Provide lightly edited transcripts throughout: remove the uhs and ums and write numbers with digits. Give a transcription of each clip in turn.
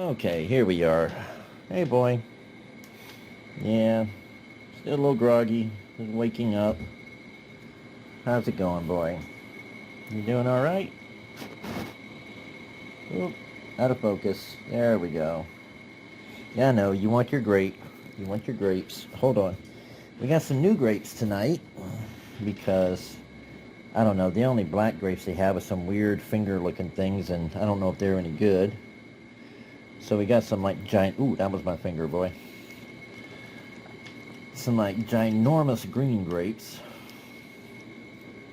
Okay, here we are. Hey, boy. Yeah, still a little groggy. Just waking up. How's it going, boy? You doing all right? Oop, out of focus. There we go. Yeah, I know. You want your grape. You want your grapes. Hold on. We got some new grapes tonight because, I don't know, the only black grapes they have are some weird finger-looking things, and I don't know if they're any good. So we got some like giant... Ooh, that was my finger, boy. Some like ginormous green grapes.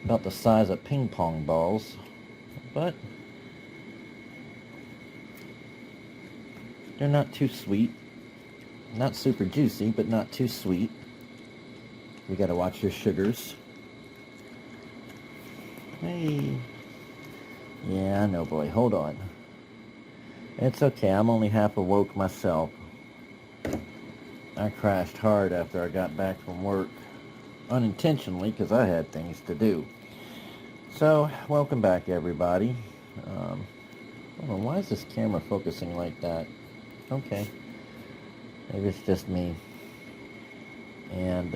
About the size of ping pong balls. But they're not too sweet. Not super juicy, but not too sweet. You gotta watch your sugars. Hey. Yeah, I know, boy. Hold on. It's okay. I'm only half awoke myself. I crashed hard after I got back from work. Unintentionally, because I had things to do. So, welcome back, everybody. Hold on, why is this camera focusing like that? Okay. Maybe it's just me. And,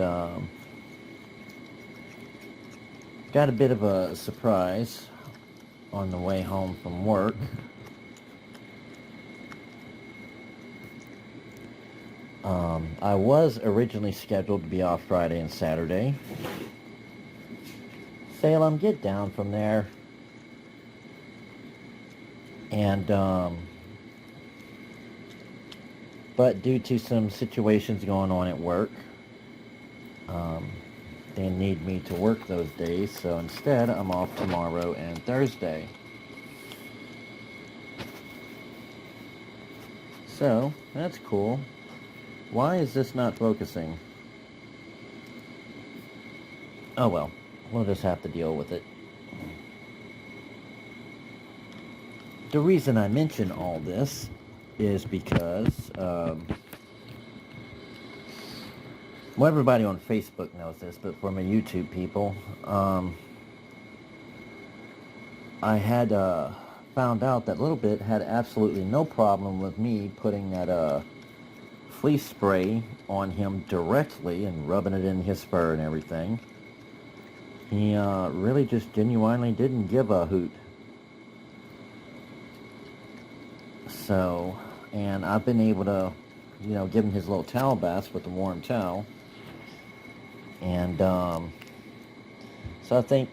got a bit of a surprise on the way home from work. I was originally scheduled to be off Friday and Saturday. Salem, get down from there. And, but due to some situations going on at work, they need me to work those days, so instead I'm off tomorrow and Thursday. So, that's cool. Why is this not focusing? Oh well, we'll just have to deal with it. The reason I mention all this is because, well, everybody on Facebook knows this, but for my YouTube people, I had found out that LilBit had absolutely no problem with me putting that flea spray on him directly and rubbing it in his fur and everything. He really just genuinely didn't give a hoot. So, and I've been able to, give him his little towel baths with the warm towel. And so I think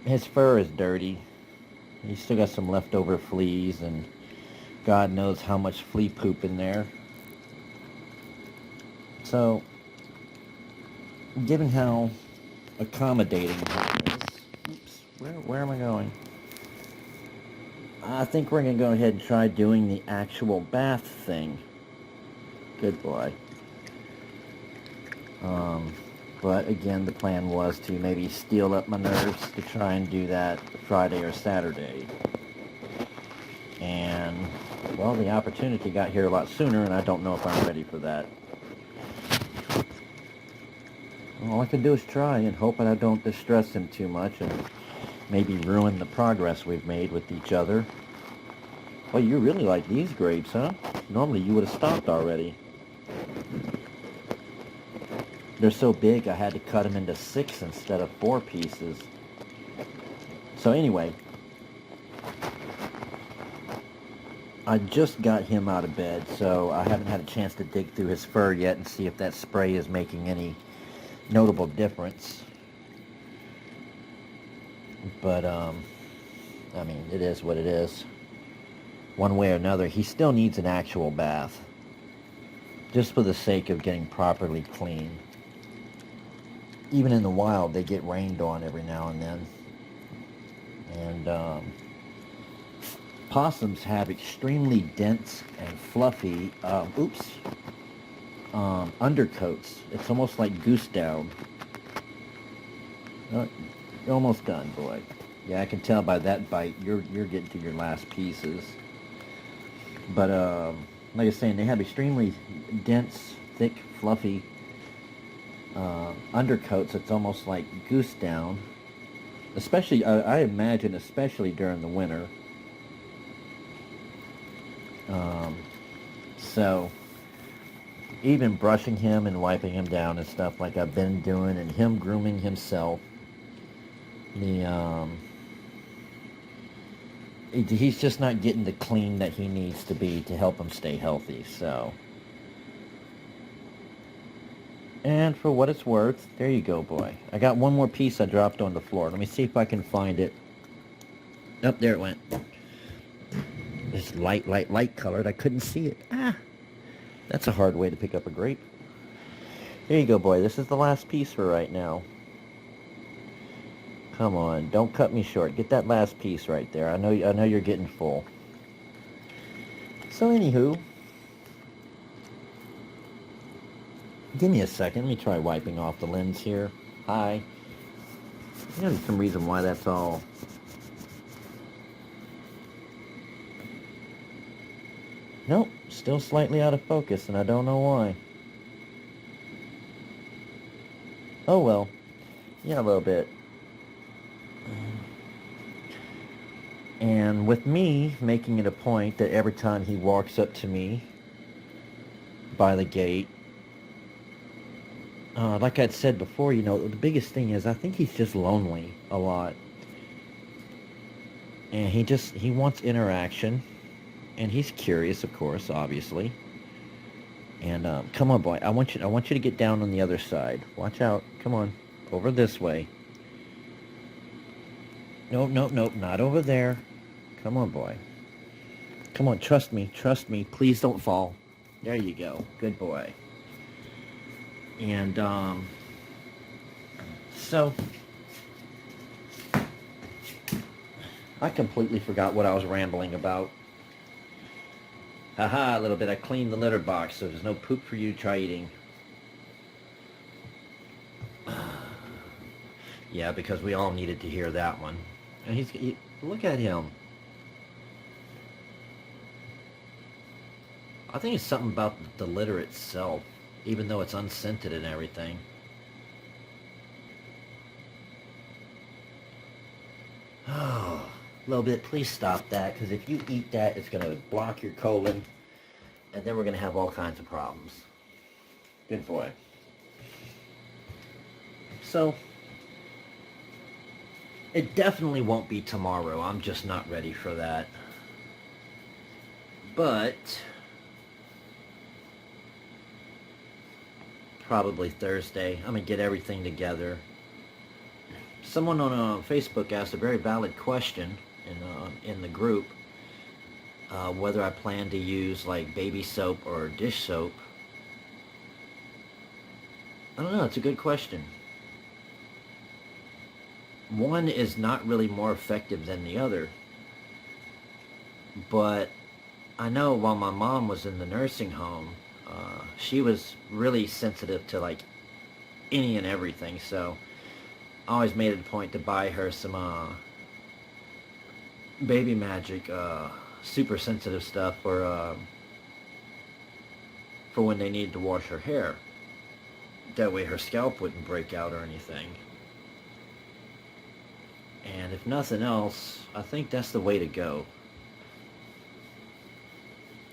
his fur is dirty. He's still got some leftover fleas, and God knows how much flea poop in there. So, given how accommodating he is, oops, where am I going? I think we're going to go ahead and try doing the actual bath thing. Good boy. But again, the plan was to maybe steel up my nerves to try and do that Friday or Saturday. And, well, the opportunity got here a lot sooner, and I don't know if I'm ready for that. All I can do is try and hope that I don't distress him too much and maybe ruin the progress we've made with each other. Oh, you really like these grapes, huh? Normally you would have stopped already. They're so big I had to cut them into 6 instead of 4 pieces. So anyway, I just got him out of bed, so I haven't had a chance to dig through his fur yet and see if that spray is making any notable difference. But, I mean, it is what it is. One way or another, he still needs an actual bath. Just for the sake of getting properly clean. Even in the wild, they get rained on every now and then. And, possums have extremely dense and fluffy, undercoats. It's almost like goose down. You're almost done, boy. Yeah, I can tell by that bite you're getting to your last pieces. But like I was saying, they have extremely dense, thick, fluffy undercoats. It's almost like goose down. Especially, I imagine, especially during the winter. So even brushing him and wiping him down and stuff like I've been doing, and him grooming himself, the he's just not getting the clean that he needs to be to help him stay healthy. So, and for what it's worth, there you go, boy. I got one more piece I dropped on the floor. Let me see if I can find it. Up there it went. It's light colored. I couldn't see it. Ah, that's a hard way to pick up a grape. There you go, boy. This is the last piece for right now. Come on, don't cut me short. Get that last piece right there. I know you're getting full. So anywho, give me a second. Let me try wiping off the lens here. Hi. There's some reason why that's all. Nope, still slightly out of focus, and I don't know why. Oh well. Yeah, a little bit. And with me making it a point that every time he walks up to me by the gate, like I'd said before, the biggest thing is I think he's just lonely a lot. And he wants interaction. And he's curious, of course, obviously. And come on, boy. I want you to get down on the other side. Watch out. Come on. Over this way. Nope, not over there. Come on, boy. Come on, trust me. Please don't fall. There you go. Good boy. And, so, I completely forgot what I was rambling about. Haha, a little bit. I cleaned the litter box, so there's no poop for you to try eating. Yeah, because we all needed to hear that one. And look at him. I think it's something about the litter itself, even though it's unscented and everything. Oh, LilBit, please stop that, because if you eat that, it's going to block your colon, and then we're going to have all kinds of problems. Good boy. So, it definitely won't be tomorrow. I'm just not ready for that. But probably Thursday. I'm going to get everything together. Someone on Facebook asked a very valid question in the group, whether I plan to use like baby soap or dish soap. I don't know. It's a good question. One is not really more effective than the other, but I know while my mom was in the nursing home, she was really sensitive to like any and everything, so I always made it a point to buy her some Baby Magic super sensitive stuff for when they needed to wash her hair. That way her scalp wouldn't break out or anything. And if nothing else, I think that's the way to go.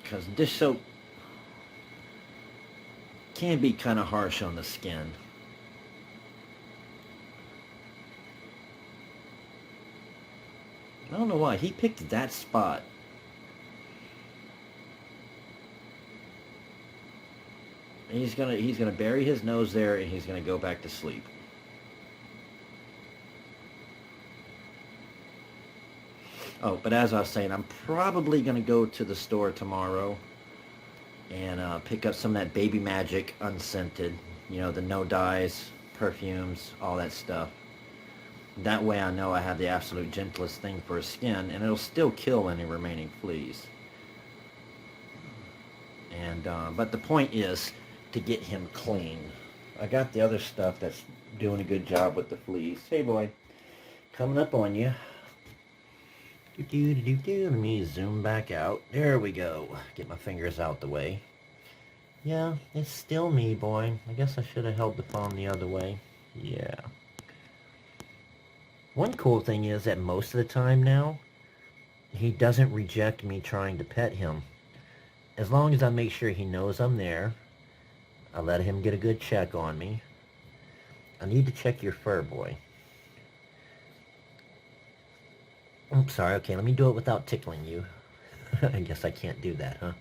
Because dish soap can be kind of harsh on the skin. I don't know why. He picked that spot. And he's gonna bury his nose there, and he's gonna go back to sleep. Oh, but as I was saying, I'm probably gonna go to the store tomorrow and pick up some of that Baby Magic unscented, the no dyes, perfumes, all that stuff. That way I know I have the absolute gentlest thing for his skin, and it'll still kill any remaining fleas. And but the point is to get him clean. I got the other stuff that's doing a good job with the fleas. Hey boy, coming up on you. Let me zoom back out. There we go. Get my fingers out the way. Yeah, it's still me, boy. I guess I should have held the phone the other way. Yeah. One cool thing is that most of the time now, he doesn't reject me trying to pet him. As long as I make sure he knows I'm there, I let him get a good check on me. I need to check your fur, boy. Oops, sorry. Okay, let me do it without tickling you. I guess I can't do that, huh?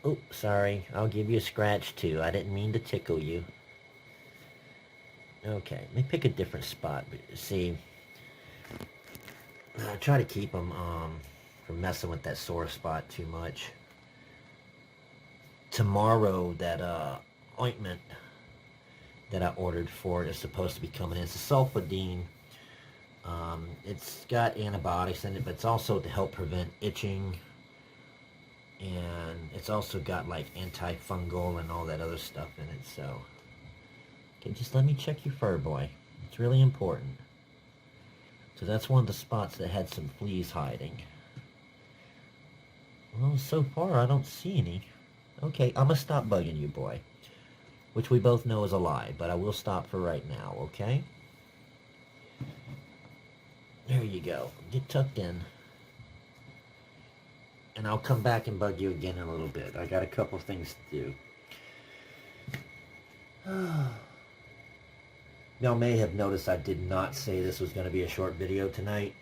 Oh, sorry. I'll give you a scratch, too. I didn't mean to tickle you. Okay, let me pick a different spot. See, I try to keep him from messing with that sore spot too much. Tomorrow, that ointment that I ordered for it is supposed to be coming in. It's a sulfadine. It's got antibiotics in it, but it's also to help prevent itching. And it's also got like antifungal and all that other stuff in it. So, okay, just let me check your fur, boy. It's really important. So that's one of the spots that had some fleas hiding. Well, so far I don't see any. Okay, I'm gonna stop bugging you, boy. Which we both know is a lie, but I will stop for right now, okay? There you go. Get tucked in. And I'll come back and bug you again in a little bit. I got a couple things to do. Y'all may have noticed I did not say this was going to be a short video tonight.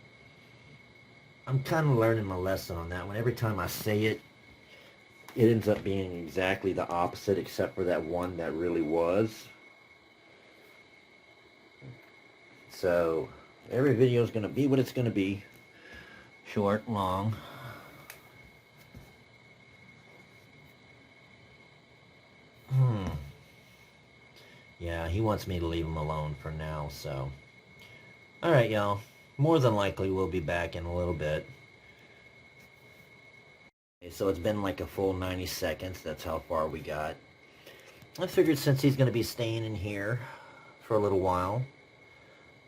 I'm kind of learning my lesson on that one. Every time I say it, it ends up being exactly the opposite, except for that one that really was. So, every video is going to be what it's going to be. Short, long. Yeah, he wants me to leave him alone for now, so. Alright, y'all. More than likely, we'll be back in a little bit. Okay, so it's been like a full 90 seconds. That's how far we got. I figured since he's going to be staying in here for a little while,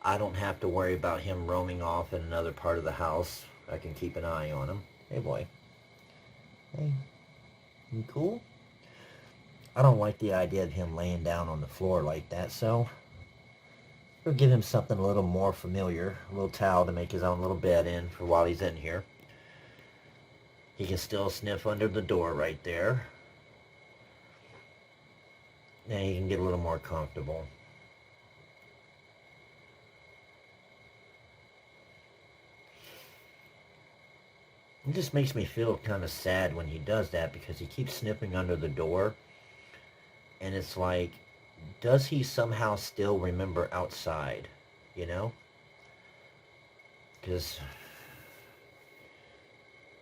I don't have to worry about him roaming off in another part of the house. I can keep an eye on him. Hey, boy. Hey. You cool? I don't like the idea of him laying down on the floor like that, so we'll give him something a little more familiar. A little towel to make his own little bed in for while he's in here. He can still sniff under the door right there. And he can get a little more comfortable. It just makes me feel kind of sad when he does that, because he keeps sniffing under the door. And it's like, does he somehow still remember outside, you know? Because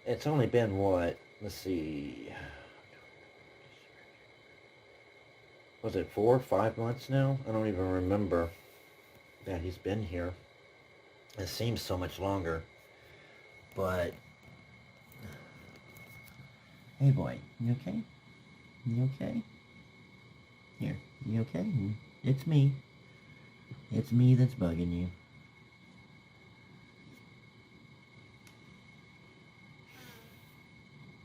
it's only been, what, let's see, was it 4 or 5 months now? I don't even remember that he's been here. It seems so much longer. But, hey boy, you okay? You okay? Here, you okay? It's me. It's me that's bugging you.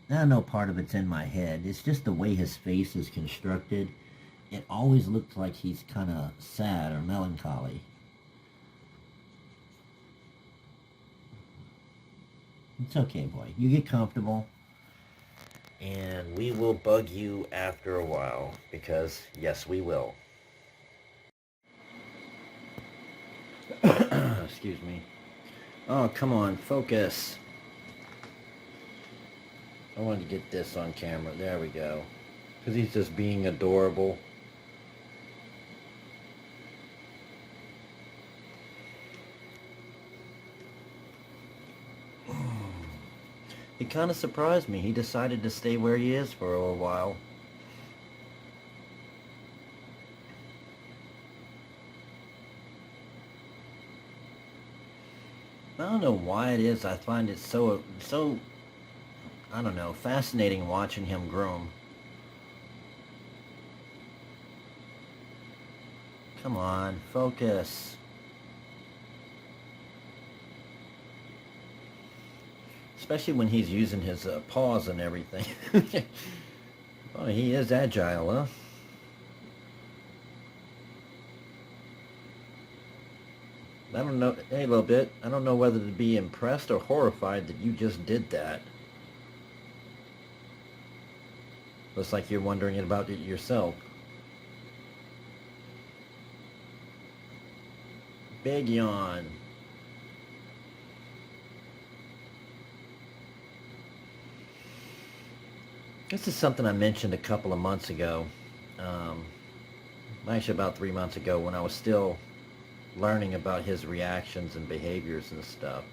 I know part of it's in my head. It's just the way his face is constructed. It always looks like he's kind of sad or melancholy. It's okay, boy. You get comfortable. And we will bug you after a while, because, yes, we will. Excuse me. Oh, come on, focus. I wanted to get this on camera. There we go. Because he's just being adorable. He kind of surprised me. He decided to stay where he is for a little while. I don't know why it is. I find it so, I don't know, fascinating watching him groom. Come on, focus. Especially when he's using his paws and everything. Oh, he is agile, huh? I don't know, hey, LilBit, I don't know whether to be impressed or horrified that you just did that. Looks like you're wondering about it yourself. Big yawn. This is something I mentioned a couple of months ago. Actually about 3 months ago, when I was still learning about his reactions and behaviors and stuff.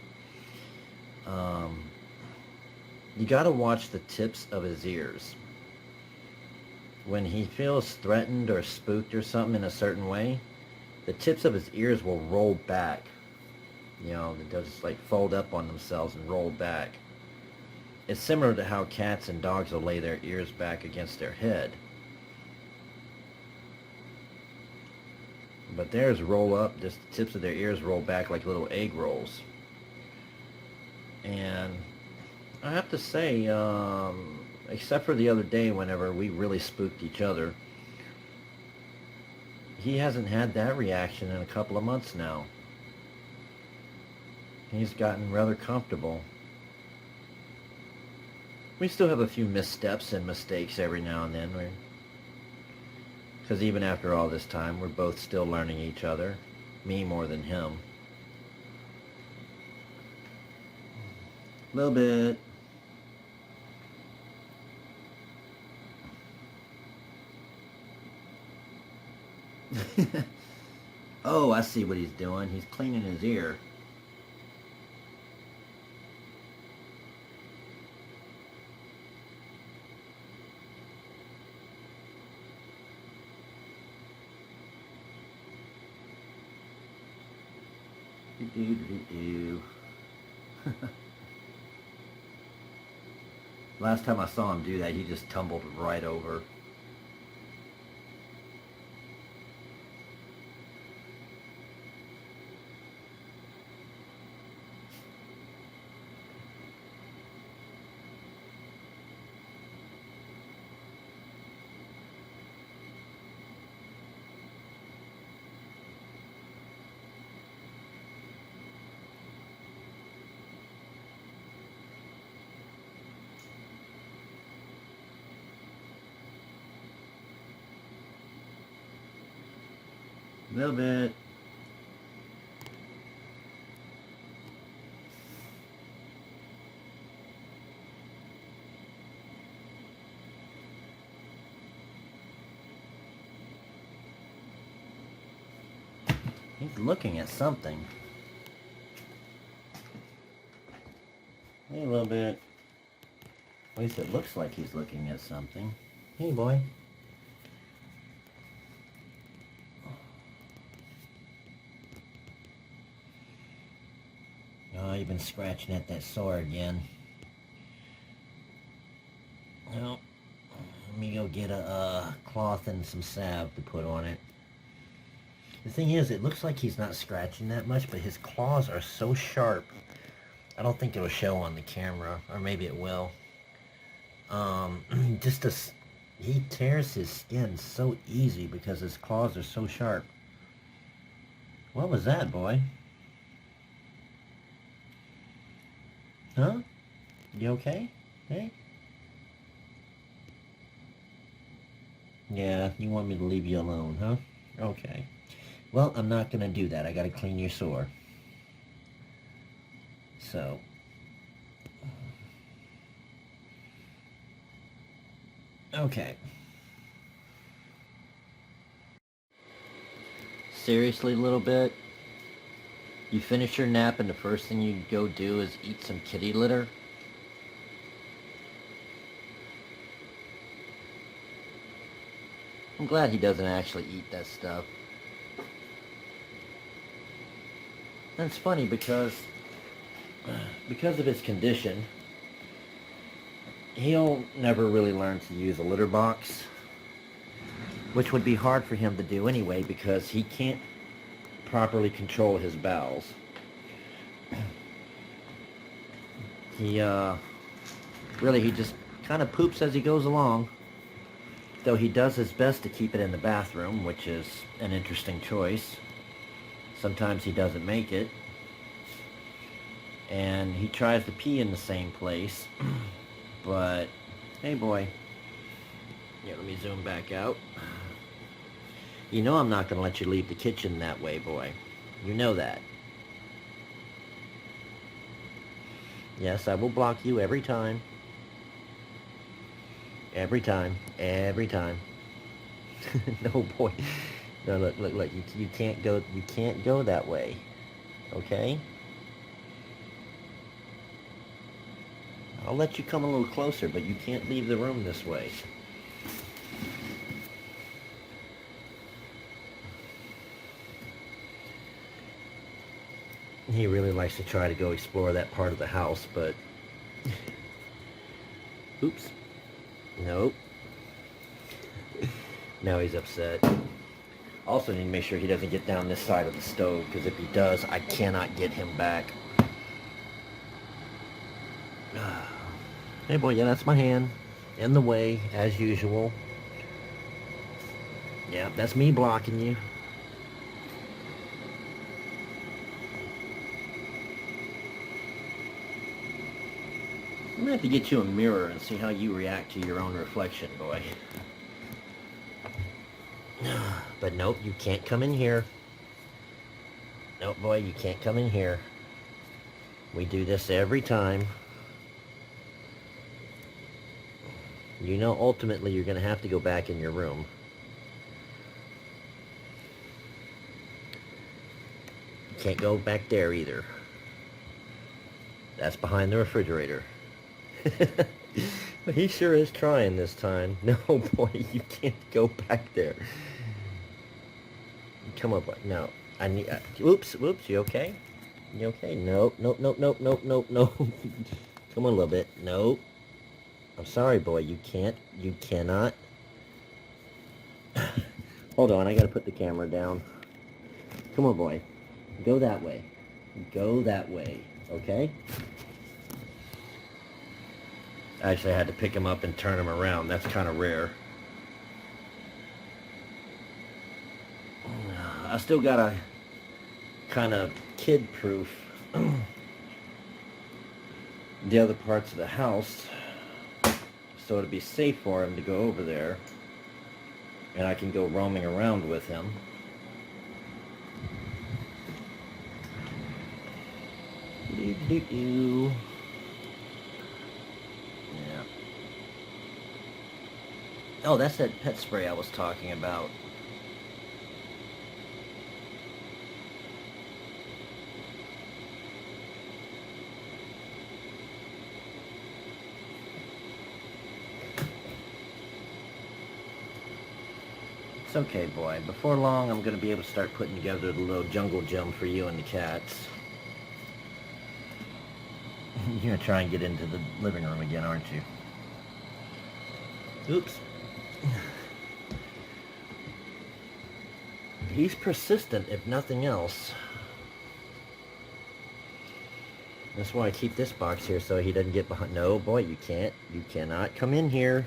You gotta watch the tips of his ears. When he feels threatened or spooked or something in a certain way, the tips of his ears will roll back. You know, they'll just like fold up on themselves and roll back. It's similar to how cats and dogs will lay their ears back against their head. But theirs roll up, just the tips of their ears roll back like little egg rolls. And I have to say, except for the other day whenever we really spooked each other, he hasn't had that reaction in a couple of months now. He's gotten rather comfortable. We still have a few missteps and mistakes every now and then. Because even after all this time, we're both still learning each other. Me more than him. A little bit. Oh, I see what he's doing. He's cleaning his ear. Last time I saw him do that, he just tumbled right over. A little bit. He's looking at something. Hey, a little bit. At least it looks like he's looking at something. Hey, boy. Oh, you've been scratching at that sore again. Well, let me go get a cloth and some salve to put on it. The thing is, it looks like he's not scratching that much, but his claws are so sharp. I don't think it'll show on the camera, or maybe it will. He tears his skin so easy because his claws are so sharp. What was that, boy? Huh? You okay? Hey? Yeah, you want me to leave you alone, huh? Okay. Well, I'm not gonna do that. I gotta clean your sore. So. Okay. Seriously, little bit? You finish your nap and the first thing you go do is eat some kitty litter? I'm glad he doesn't actually eat that stuff. And it's funny because of his condition, he'll never really learn to use a litter box, which would be hard for him to do anyway because he can't properly control his bowels. He just kind of poops as he goes along, though he does his best to keep it in the bathroom, which is an interesting choice. Sometimes he doesn't make it, and he tries to pee in the same place, but hey boy, Yeah, let me zoom back out. You know I'm not going to let you leave the kitchen that way, boy. You know that. Yes, I will block you every time. Every time. Every time. No, boy. No, look. You can't go that way. Okay? I'll let you come a little closer, but you can't leave the room this way. He really likes to try to go explore that part of the house, but... Oops. Nope. Now he's upset. Also need to make sure he doesn't get down this side of the stove, because if he does, I cannot get him back. Hey boy, yeah, that's my hand. In the way, as usual. Yeah, that's me blocking you. I'm gonna have to get you a mirror and see how you react to your own reflection, boy. But nope, you can't come in here. Nope, boy, you can't come in here. We do this every time. You know, ultimately, you're gonna have to go back in your room. You can't go back there either. That's behind the refrigerator. He sure is trying this time. No, boy, you can't go back there. Come on, boy. No. I need... Oops, you okay? You okay? No. Come on, LilBit. No. I'm sorry, boy. You cannot. Hold on, I gotta put the camera down. Come on, boy. Go that way. Go that way, okay? Actually, I had to pick him up and turn him around. That's kind of rare. I still got to kind of kid-proof the other parts of the house so it'd be safe for him to go over there and I can go roaming around with him. Yeah. Oh, that's that pet spray I was talking about. It's okay, boy. Before long, I'm going to be able to start putting together the little jungle gym for you and the cats. You're going to try and get into the living room again, aren't you? Oops. He's persistent, if nothing else. That's why I keep this box here, so he doesn't get behind. No, boy, you can't. You cannot come in here.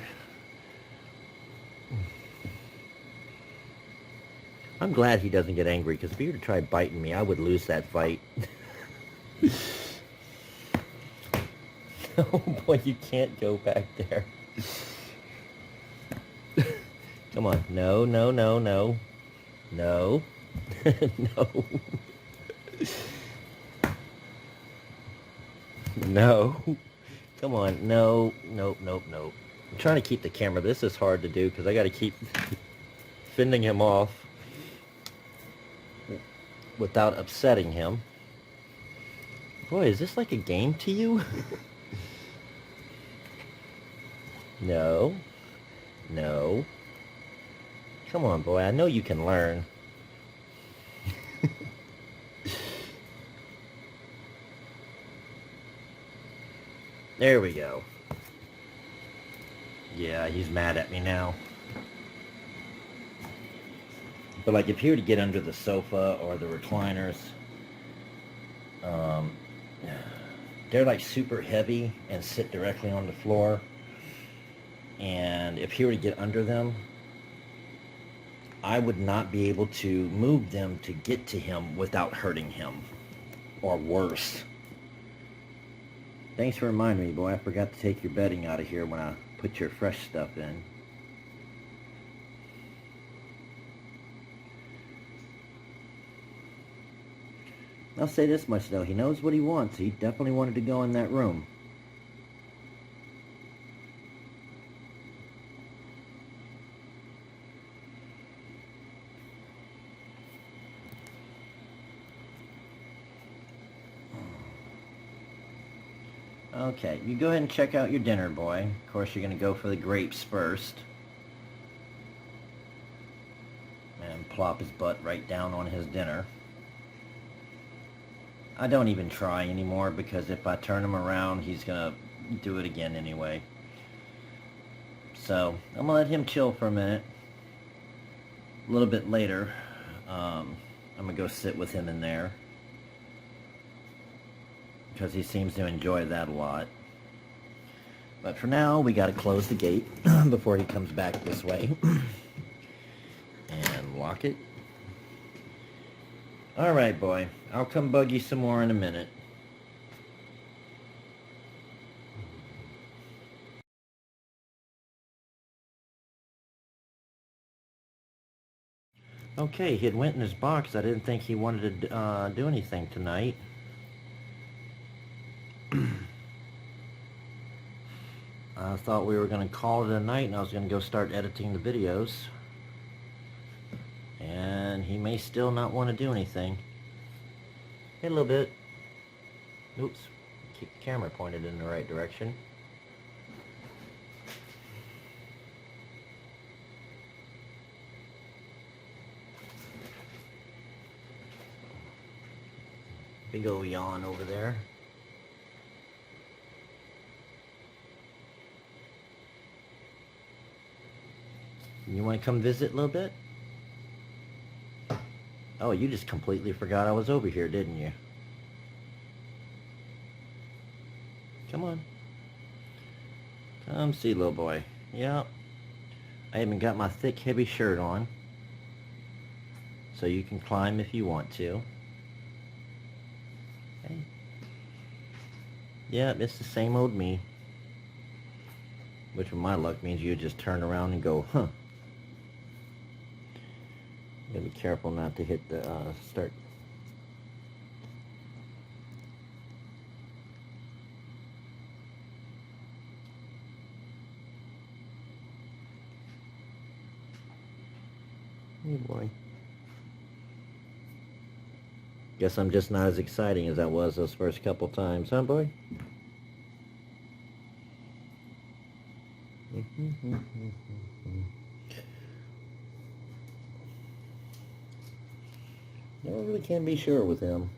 I'm glad he doesn't get angry, because if he were to try biting me, I would lose that fight. Oh boy, you can't go back there. Come on. No. No. No. No. Come on. No. Nope. I'm trying to keep the camera. This is hard to do because I got to keep fending him off without upsetting him. Boy, is this like a game to you? No. Come on, boy. I know you can learn. There we go. Yeah, he's mad at me now. But like if he were to get under the sofa or the recliners, they're like super heavy and sit directly on the floor. And if he were to get under them, I would not be able to move them to get to him without hurting him. Or worse. Thanks for reminding me, boy. I forgot to take your bedding out of here when I put your fresh stuff in. I'll say this much though, he knows what he wants. He definitely wanted to go in that room. Okay, you go ahead and check out your dinner, boy. Of course, you're going to go for the grapes first. And plop his butt right down on his dinner. I don't even try anymore because if I turn him around, he's going to do it again anyway. So, I'm going to let him chill for a minute. A little bit later, I'm going to go sit with him in there, because he seems to enjoy that a lot. But for now, we got to close the gate before he comes back this way. And lock it. Alright, boy. I'll come bug you some more in a minute. Okay, he had went in his box. I didn't think he wanted to do anything tonight. I thought we were going to call it a night and I was going to go start editing the videos. And he may still not want to do anything. Hey, a little bit. Oops. Keep the camera pointed in the right direction. Big ol' yawn over there. You want to come visit a little bit? Oh, you just completely forgot I was over here, didn't you? Come on. Come see, little boy. Yep. I even got my thick, heavy shirt on. So you can climb if you want to. Okay. Yep, it's the same old me. Which with my luck means you just turn around and go, huh. You gotta be careful not to hit the start. Hey, boy. Guess I'm just not as exciting as I was those first couple times, huh, boy? Never really can be sure with him.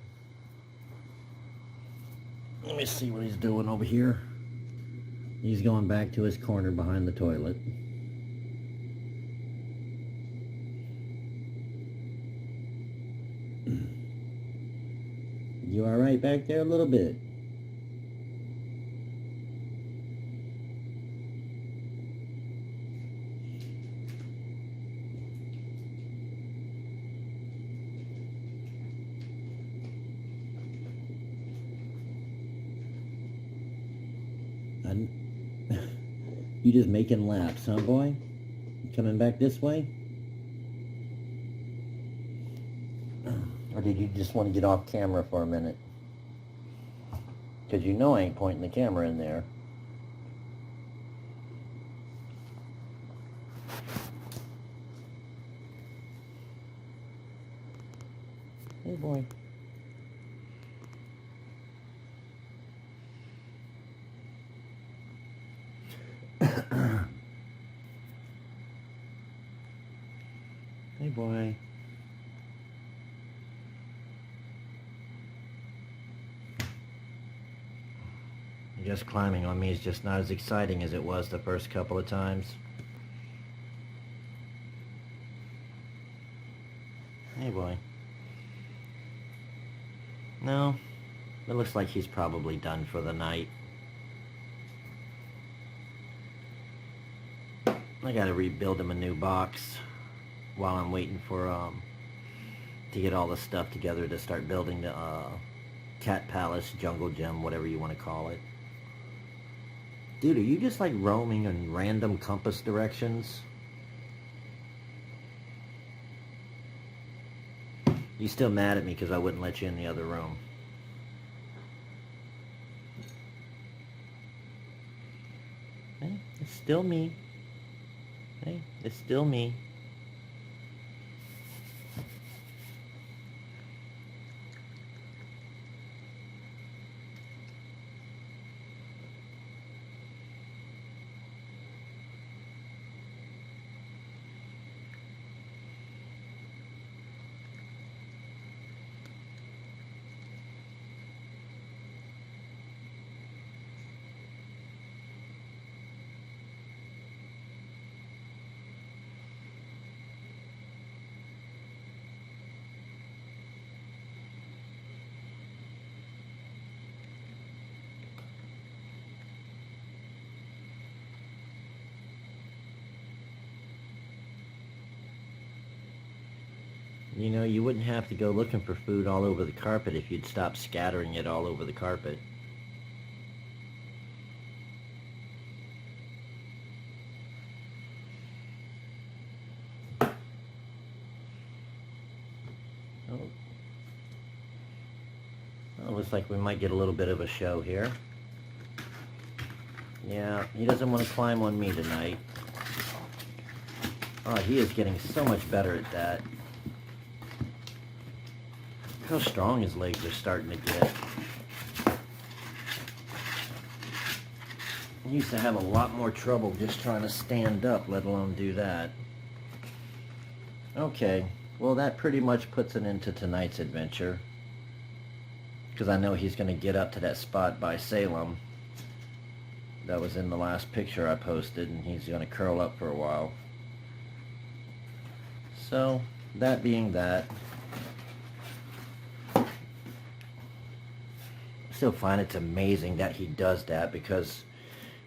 Let me see what he's doing over here. He's going back to his corner behind the toilet. You all right back there a little bit? You just making laps, huh, boy? Coming back this way? Or did you just want to get off camera for a minute? Because you know I ain't pointing the camera in there. Hey, boy. Hey, boy. I guess climbing on me is just not as exciting as it was the first couple of times. Hey, boy. No, it looks like he's probably done for the night. I gotta rebuild him a new box while I'm waiting for to get all the stuff together to start building the cat palace, jungle gym, whatever you want to call it. Dude, are you just like roaming in random compass directions? You still mad at me because I wouldn't let you in the other room? Hey, it's still me. Hey, it's still me. You know, you wouldn't have to go looking for food all over the carpet if you'd stop scattering it all over the carpet. Oh. Well, looks like we might get a little bit of a show here. Yeah, he doesn't want to climb on me tonight. Oh, he is getting so much better at that. Look how strong his legs are starting to get. He used to have a lot more trouble just trying to stand up, let alone do that. Okay, well that pretty much puts an end to tonight's adventure. Because I know he's going to get up to that spot by Salem. That was in the last picture I posted, and he's going to curl up for a while. So, that being that, I still find it's amazing that he does that, because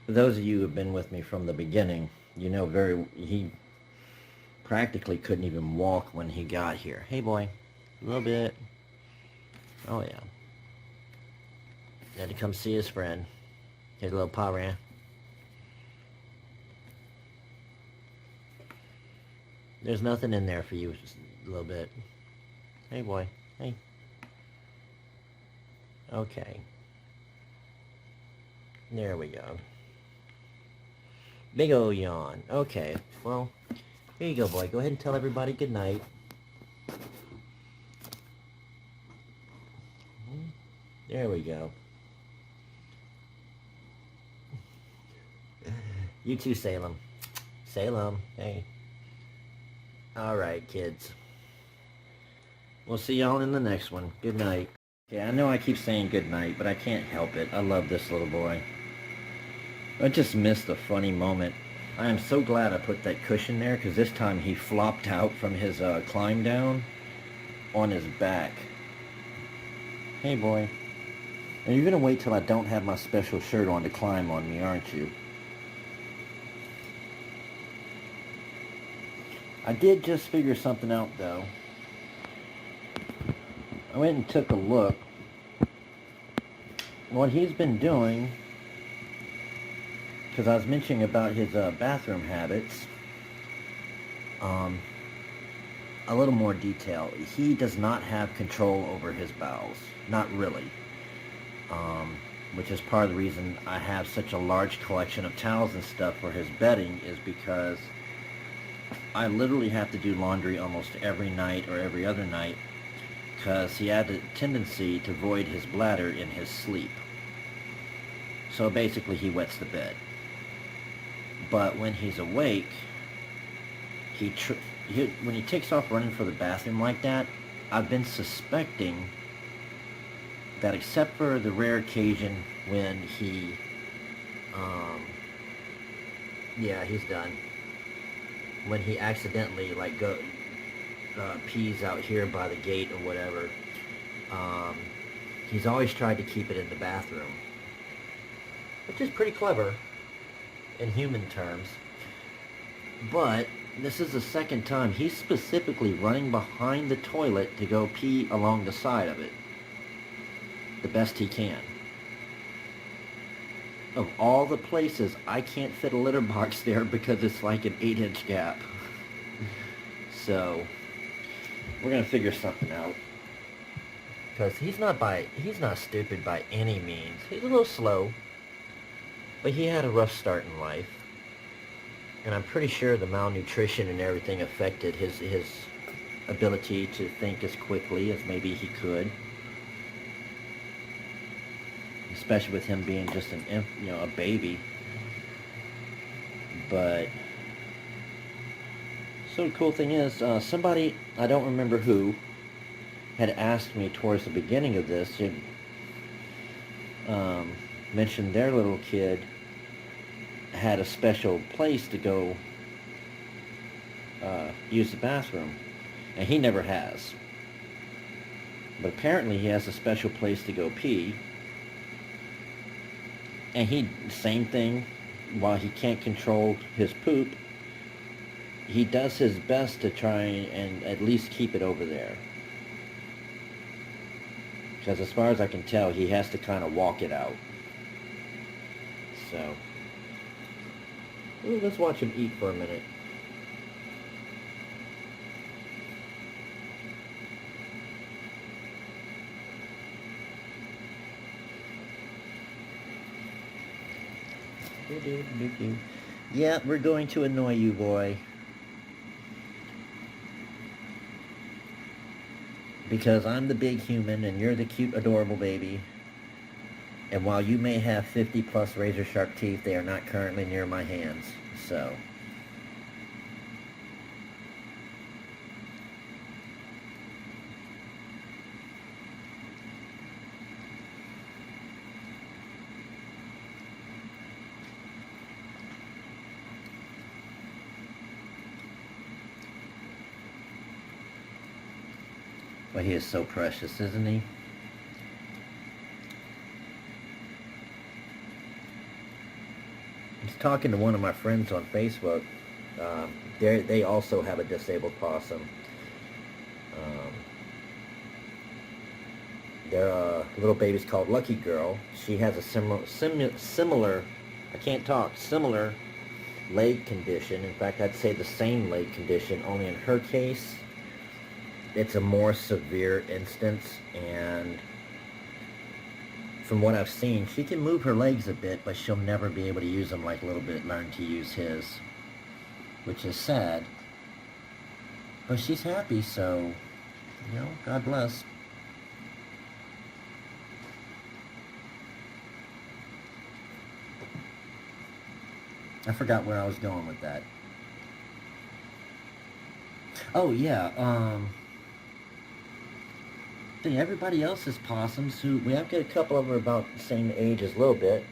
for those of you who have been with me from the beginning, you know he practically couldn't even walk when he got here. Hey boy, a little bit. Oh yeah. Had to come see his friend. His little paw ran. There's nothing in there for you, just a little bit. Hey boy, hey. Okay. There we go. Big ol' yawn. Okay, well, here you go, boy. Go ahead and tell everybody good night. There we go. You too, Salem. Salem, hey. Alright, kids. We'll see y'all in the next one. Good night. Yeah, I know I keep saying good night, but I can't help it. I love this little boy. I just missed a funny moment. I am so glad I put that cushion there, because this time he flopped out from his climb down on his back. Hey, boy. And you're going to wait till I don't have my special shirt on to climb on me, aren't you? I did just figure something out, though. I went and took a look. What he's been doing, because I was mentioning about his bathroom habits, a little more detail. He does not have control over his bowels. Not really. Which is part of the reason I have such a large collection of towels and stuff for his bedding, is because I literally have to do laundry almost every night or every other night, because he had a tendency to void his bladder in his sleep. So basically he wets the bed. But when he's awake, when he takes off running for the bathroom like that, I've been suspecting that, except for the rare occasion when he, yeah, he's done. When he accidentally, like, pees out here by the gate or whatever, he's always tried to keep it in the bathroom. Which is pretty clever in human terms. But this is the second time he's specifically running behind the toilet to go pee along the side of it. The best he can. Of all the places, I can't fit a litter box there because it's like an 8-inch gap. So, We're gonna figure something out. Because he's not stupid by any means. He's a little slow, but he had a rough start in life. And I'm pretty sure the malnutrition and everything affected his ability to think as quickly as maybe he could. Especially with him being just a baby. But so the cool thing is, somebody, I don't remember who, had asked me towards the beginning of this, mentioned their little kid had a special place to go use the bathroom, and he never has. But apparently he has a special place to go pee, and same thing, while he can't control his poop, he does his best to try and at least keep it over there. Because as far as I can tell, he has to kind of walk it out. So, let's watch him eat for a minute. Yeah, we're going to annoy you, boy. Because I'm the big human and you're the cute, adorable baby. And while you may have 50 plus razor sharp teeth, they are not currently near my hands. So. Well, he is so precious, isn't he? I was talking to one of my friends on Facebook. They also have a disabled possum. Their little baby's called Lucky Girl. She has a similar, I can't talk, similar leg condition. In fact, I'd say the same leg condition, only in her case, it's a more severe instance, and from what I've seen, she can move her legs a bit, but she'll never be able to use them like LilBit learned to use his, which is sad. But she's happy, so, God bless. I forgot where I was going with that. Oh, yeah, everybody else's possums, we have got a couple of them about the same age as LilBit.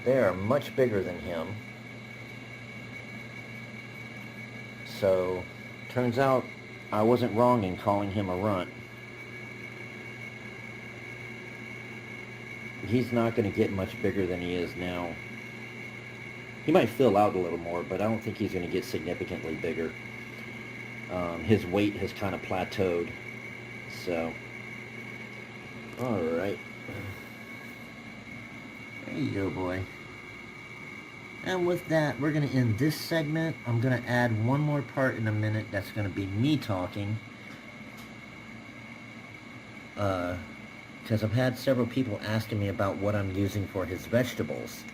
They are much bigger than him. So, turns out I wasn't wrong in calling him a runt. He's not going to get much bigger than he is now. He might fill out a little more, but I don't think he's going to get significantly bigger. His weight has kind of plateaued. So, alright. There you go, boy. And with that, we're going to end this segment. I'm going to add one more part in a minute. That's going to be me talking. Because I've had several people asking me about what I'm using for his vegetables.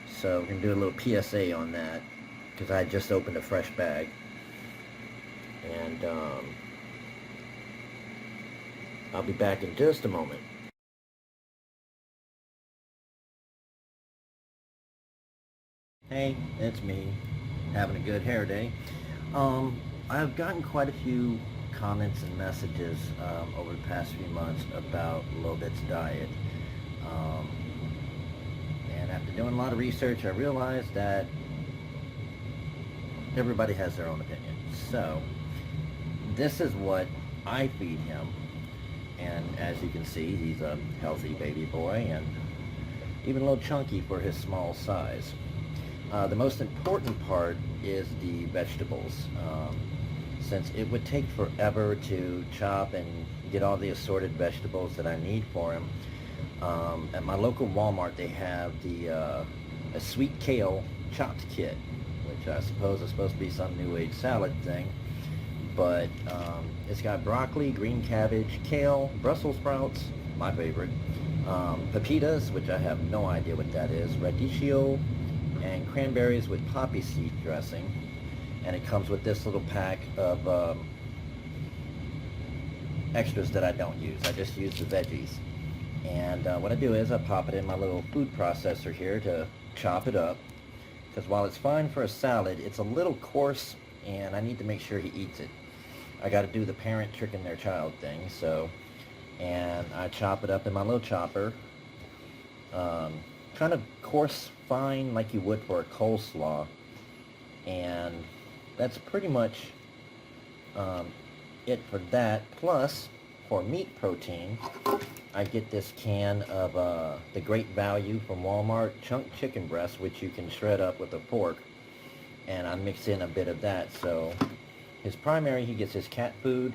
So we're going to do a little PSA on that. Because I just opened a fresh bag. And, I'll be back in just a moment. Hey, it's me, having a good hair day. I've gotten quite a few comments and messages over the past few months about LilBit's diet. And after doing a lot of research, I realized that everybody has their own opinion. So, this is what I feed him. And as you can see, he's a healthy baby boy and even a little chunky for his small size. The most important part is the vegetables. Since it would take forever to chop and get all the assorted vegetables that I need for him, at my local Walmart they have a sweet kale chopped kit, which I suppose is supposed to be some new age salad thing. but it's got broccoli, green cabbage, kale, Brussels sprouts, my favorite, pepitas, which I have no idea what that is, radicchio, and cranberries with poppy seed dressing. And it comes with this little pack of extras that I don't use. I just use the veggies. And what I do is I pop it in my little food processor here to chop it up. Because while it's fine for a salad, it's a little coarse, and I need to make sure he eats it. I got to do the parent tricking their child thing, so, and I chop it up in my little chopper, kind of coarse, fine, like you would for a coleslaw, and that's pretty much it for that. Plus, for meat protein, I get this can of the Great Value from Walmart chunk chicken breast, which you can shred up with a fork, and I mix in a bit of that. So his primary, he gets his cat food,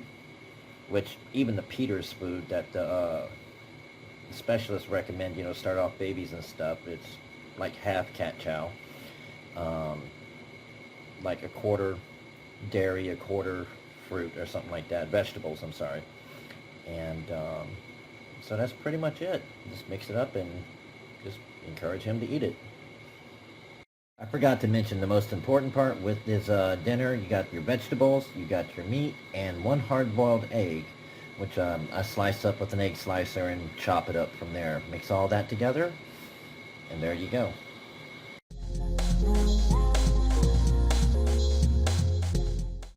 which even the Peters food that the specialists recommend, you know, start off babies and stuff, it's like half cat chow, like a quarter dairy, a quarter fruit, or something like that, vegetables, I'm sorry. And so that's pretty much it. Just mix it up and just encourage him to eat it. I forgot to mention the most important part with this dinner. You got your vegetables, you got your meat, and one hard-boiled egg, which I slice up with an egg slicer and chop it up from there. Mix all that together, and there you go.